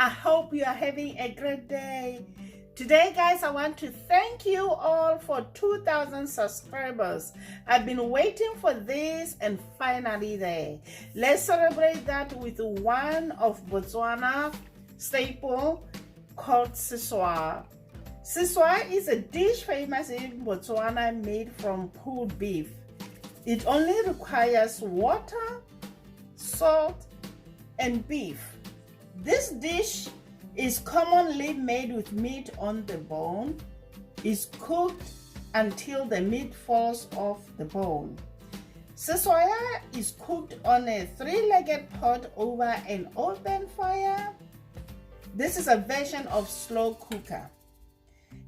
I hope you are having a great day. Today, guys, I want to thank you all for 2,000 subscribers. I've been waiting for this and finally there. Let's celebrate that with one of Botswana staple called Seswaa. Seswaa is a dish famous in Botswana made from pulled beef. It only requires water, salt, and beef. This dish is commonly made with meat on the bone. It's cooked until the meat falls off the bone. Seswaa is cooked on a 3-legged pot over an open fire. This is a version of slow cooker.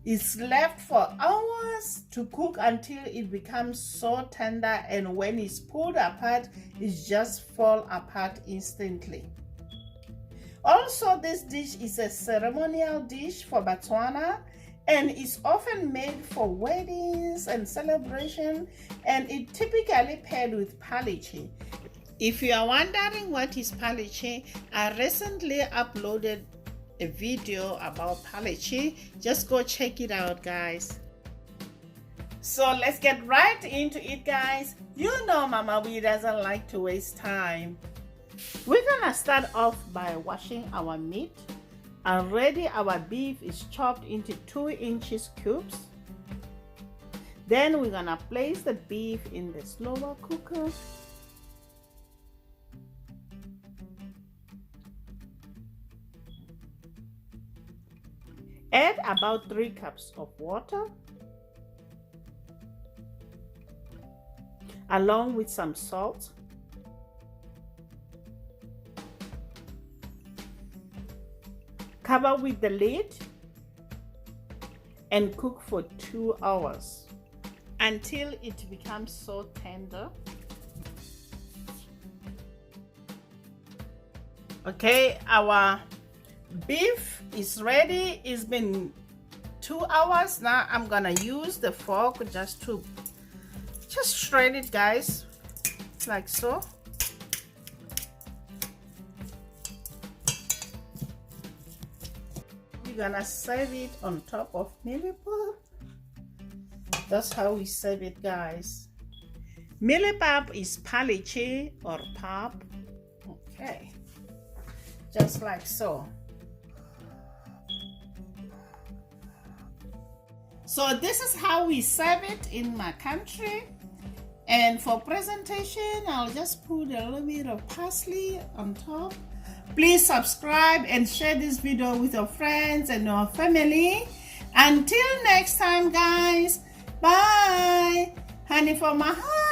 It's left for hours to cook until it becomes so tender, and when it's pulled apart, it just falls apart instantly. Also, this dish is a ceremonial dish for Botswana and is often made for weddings and celebration, and it typically paired with Phaleche. If you are wondering what is Phaleche, I recently uploaded a video about Phaleche. Just go check it out, guys. So let's get right into it, guys. You know Mama Wee doesn't like to waste time. We're gonna start off by washing our meat. Already our beef is chopped into 2-inch cubes. Then we're gonna place the beef in the slower cooker. Add about 3 cups of water along with some salt. Cover with the lid and cook for 2 hours until it becomes so tender. Okay, our beef is ready. It's been 2 hours. Now I'm gonna use the fork just shred it, guys, like so. We're gonna serve it on top of mealie pap. That's how we serve it, guys. Mealie pap is Phaleche or pap. Okay, just like so. So this is how we serve it in my country. And for presentation, I'll just put a little bit of parsley on top. Please subscribe and share this video with your friends and your family. Until next time, guys. Bye. Honey for my heart.